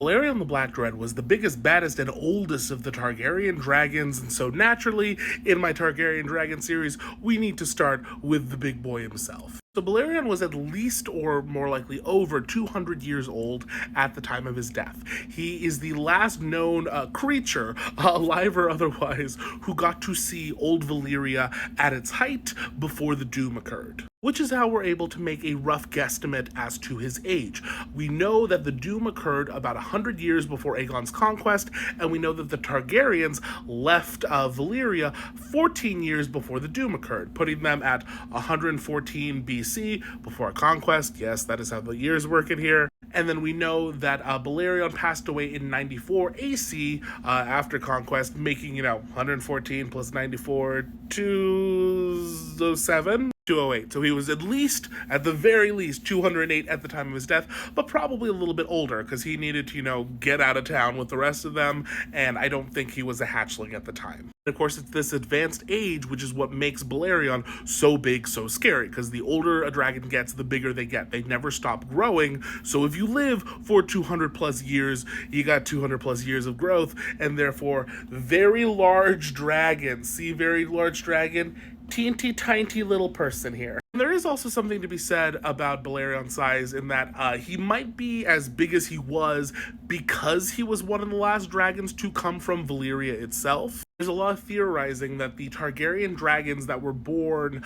Balerion the Black Dread was the biggest, baddest, and oldest of the Targaryen dragons, and so naturally, in my Targaryen dragon series, we need to start with the big boy himself. So Balerion was at least, or more likely over, 200 years old at the time of his death. He is the last known creature, alive or otherwise, who got to see old Valyria at its height before the doom occurred, which is how we're able to make a rough guesstimate as to his age. We know that the doom occurred about 100 years before Aegon's conquest, and we know that the Targaryens left Valyria 14 years before the doom occurred, putting them at 114 BC, before conquest. Yes, that is how the years work in here. And then we know that Balerion passed away in 94 AC after conquest, making, 114 plus 94, 207? 208. So he was at the very least, 208 at the time of his death, but probably a little bit older because he needed to, get out of town with the rest of them, and I don't think he was a hatchling at the time. And of course, it's this advanced age which is what makes Balerion so big, so scary, because the older a dragon gets, the bigger they get. They never stop growing, so if you live for 200 plus years, you got 200 plus years of growth, and therefore, very large dragon. See, very large dragon? Teeny tiny little person here. And there is also something to be said about Balerion's size in that he might be as big as he was because he was one of the last dragons to come from Valyria itself. There's a lot of theorizing that the Targaryen dragons that were born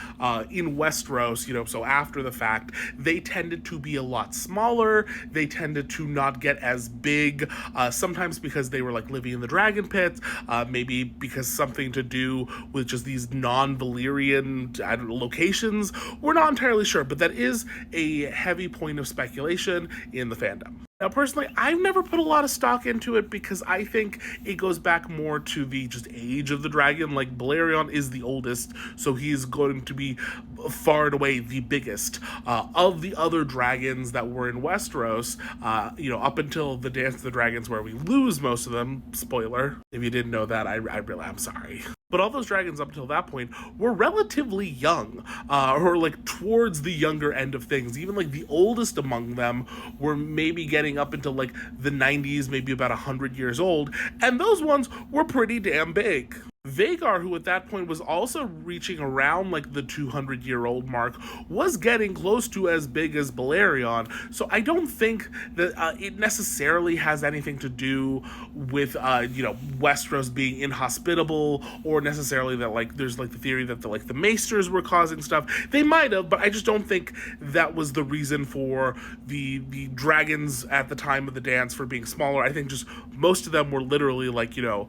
in Westeros, so after the fact, they tended to be a lot smaller. They tended to not get as big, sometimes because they were living in the dragon pit, maybe because something to do with just these non-Valyrian locations. We're not entirely sure, but that is a heavy point of speculation in the fandom. Now, personally, I've never put a lot of stock into it because I think it goes back more to the just age of the dragon. Balerion is the oldest, so he's going to be far and away the biggest. Of the other dragons that were in Westeros, up until the Dance of the Dragons where we lose most of them, spoiler, if you didn't know that, I'm sorry. But all those dragons up until that point were relatively young, or towards the younger end of things. Even the oldest among them were maybe getting up into the 90s, maybe about 100 years old, and those ones were pretty damn big. Vhagar, who at that point was also reaching around the 200-year-old mark, was getting close to as big as Balerion, so I don't think that it necessarily has anything to do with, Westeros being inhospitable, or necessarily that, there's the theory that the Maesters were causing stuff. They might have, but I just don't think that was the reason for the dragons at the time of the dance for being smaller. I think just most of them were literally whatever,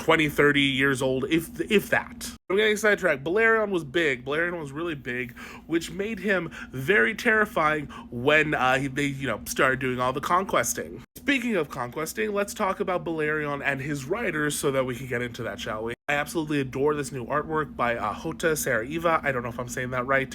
20, 30 years old, if that. I'm getting sidetracked. Balerion was big. Balerion was really big, which made him very terrifying when they started doing all the conquesting. Speaking of conquesting, let's talk about Balerion and his riders so that we can get into that, shall we? I absolutely adore this new artwork by Hota Saraiva. I don't know if I'm saying that right.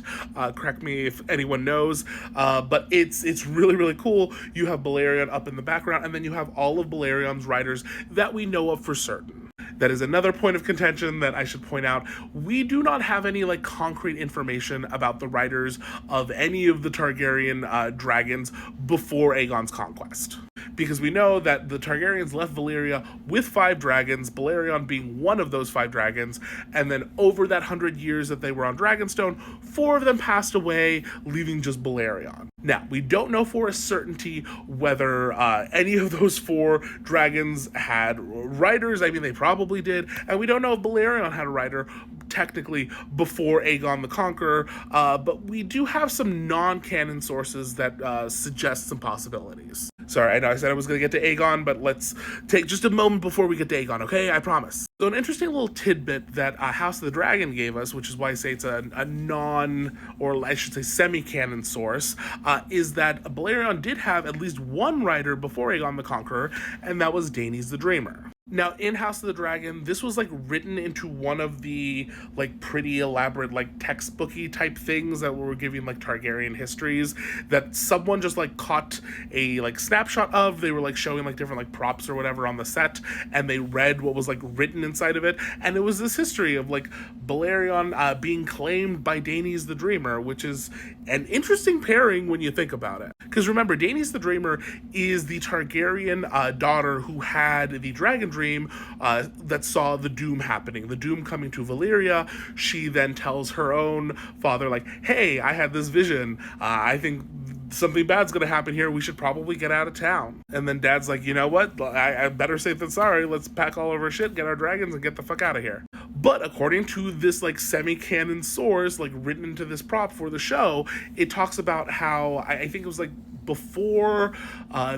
Correct me if anyone knows. But it's really, really cool. You have Balerion up in the background, and then you have all of Balerion's riders that we know of for certain. That is another point of contention that I should point out. We do not have any concrete information about the riders of any of the Targaryen dragons before Aegon's conquest. Because we know that the Targaryens left Valyria with 5 dragons, Balerion being one of those 5 dragons, and then over that 100 years that they were on Dragonstone, 4 of them passed away, leaving just Balerion. Now, we don't know for a certainty whether any of those 4 dragons had riders. I mean, they probably did, and we don't know if Balerion had a rider technically before Aegon the Conqueror, but we do have some non-canon sources that suggest some possibilities. Sorry, I know I said I was going to get to Aegon, but let's take just a moment before we get to Aegon, okay? I promise. So an interesting little tidbit that House of the Dragon gave us, which is why I say it's a non, or I should say semi-canon source, is that Balerion did have at least one rider before Aegon the Conqueror, and that was Daenys the Dreamer. Now, in House of the Dragon, this was like written into one of the like pretty elaborate like textbooky type things that were giving like Targaryen histories that someone just like caught a like snapshot of. They were like showing like different like props or whatever on the set, and they read what was like written inside of it, and it was this history of like Balerion being claimed by Daenerys the Dreamer, which is an interesting pairing when you think about it. Because remember, Daenerys the Dreamer is the Targaryen daughter who had the dragon dream that saw the doom happening, the doom coming to Valyria. She then tells her own father, like, hey, I had this vision. I think something bad's gonna happen here. We should probably get out of town. And then Dad's like, you know what? I better safe than sorry. Let's pack all of our shit, get our dragons, and get the fuck out of here. But according to this like semi-canon source, like written into this prop for the show, it talks about how I think it was like before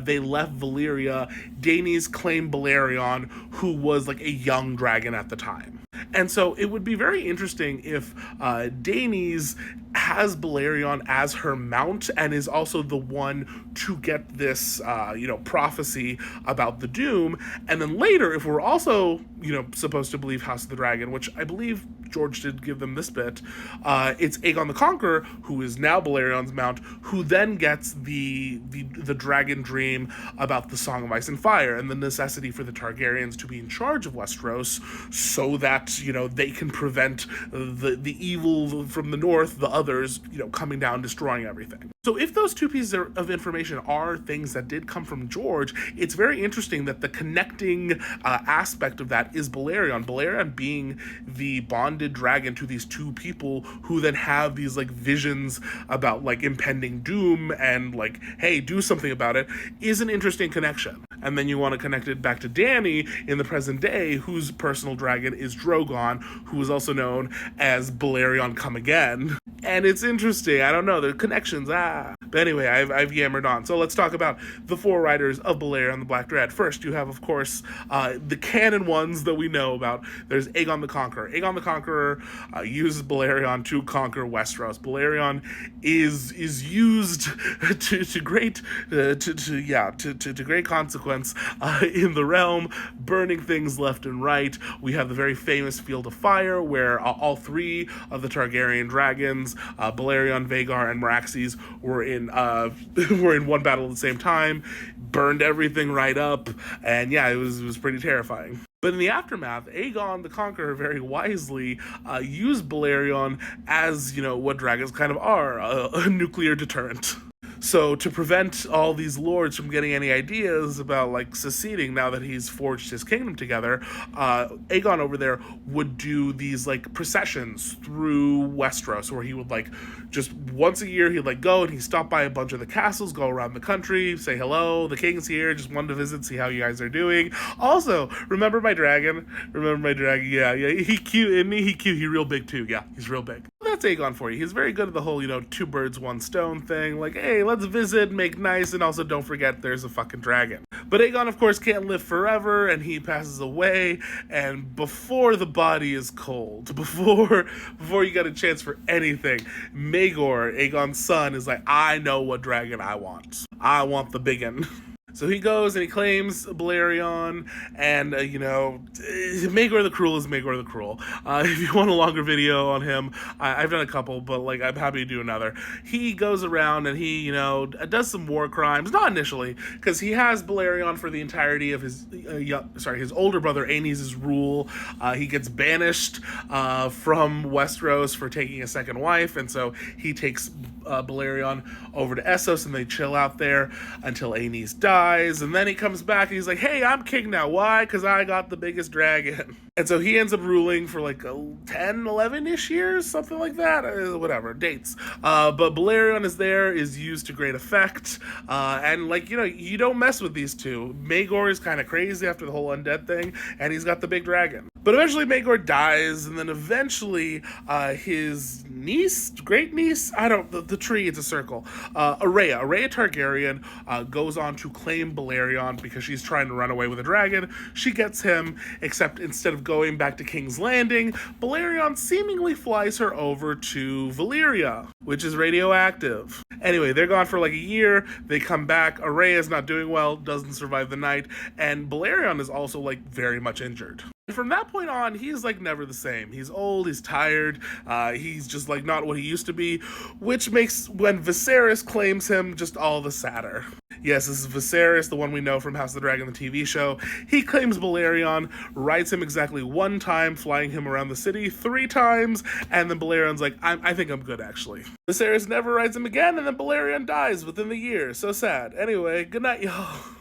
they left Valyria, Daenerys claimed Balerion, who was like a young dragon at the time. And so it would be very interesting if Daenerys has Balerion as her mount and is also the one to get this, prophecy about the doom. And then later, if we're also, supposed to believe House of the Dragon, which I believe George did give them this bit, it's Aegon the Conqueror, who is now Balerion's mount, who then gets the dragon dream about the Song of Ice and Fire and the necessity for the Targaryens to be in charge of Westeros so that, they can prevent the evil from the north, the others, coming down, destroying everything. So if those two pieces of information are things that did come from George, it's very interesting that the connecting aspect of that is Balerion. Balerion being the bonded dragon to these two people who then have these like visions about like impending doom and like, hey, do something about it, is an interesting connection. And then you want to connect it back to Dany in the present day, whose personal dragon is Drogon, who is also known as Balerion Come Again. And it's interesting. I don't know. The connections, But anyway, I've yammered on. So let's talk about the four riders of Balerion the Black Dread. First, you have, of course, the canon ones that we know about. There's Aegon the Conqueror. Aegon the Conqueror uses Balerion to conquer Westeros. Balerion is used to great consequence in the realm, burning things left and right. We have the very famous Field of Fire, where all three of the Targaryen dragons, Balerion, Vhagar, and Meraxes, were in one battle at the same time, burned everything right up, and yeah, it was pretty terrifying. But in the aftermath, Aegon the Conqueror very wisely used Balerion as, what dragons kind of are, a nuclear deterrent. So to prevent all these lords from getting any ideas about like seceding now that he's forged his kingdom together, Aegon over there would do these like processions through Westeros, where he would like just once a year he'd like go and he'd stop by a bunch of the castles, go around the country, say hello, the king's here, just wanted to visit, see how you guys are doing. Also, remember my dragon? Yeah, he cute, isn't he? He cute, he real big too. Yeah, he's real big. That's Aegon for you. He's very good at the whole, two birds, one stone thing. Like, hey, let's visit, make nice, and also don't forget there's a fucking dragon. But Aegon, of course, can't live forever, and he passes away, and before the body is cold, before you get a chance for anything, Maegor, Aegon's son, is like, I know what dragon I want. I want the big one. So he goes and he claims Balerion, and, Maegor the Cruel is Maegor the Cruel. If you want a longer video on him, I've done a couple, but, I'm happy to do another. He goes around and he, does some war crimes. Not initially, because he has Balerion for the entirety of his older brother Aenys' rule. He gets banished from Westeros for taking a second wife, and so he takes Balerion over to Essos, and they chill out there until Aenys dies, and then he comes back and he's like, hey, I'm king now. Why? Because I got the biggest dragon. And so he ends up ruling for 10, 11-ish years, something like that, whatever, dates. But Balerion is used to great effect, and you don't mess with these two. Maegor is kind of crazy after the whole undead thing, and he's got the big dragon. But eventually Maegor dies, and then eventually his niece, great niece, the tree, it's a circle, Arya Targaryen goes on to claim Balerion because she's trying to run away with a dragon. She gets him, except instead of going back to King's Landing, Balerion seemingly flies her over to Valyria, which is radioactive. Anyway, they're gone for like a year. They come back. Array's not doing well, doesn't survive the night, and Balerion is also like very much injured. From that point on, he's like never the same. He's old, he's tired, he's just like not what he used to be, which makes when Viserys claims him just all the sadder. Yes, this is Viserys, the one we know from House of the Dragon, the TV show. He claims Balerion, rides him exactly one time, flying him around the city 3 times, and then Balerion's like, I think I'm good, actually. Viserys never rides him again, and then Balerion dies within the year. So sad. Anyway, good night, y'all.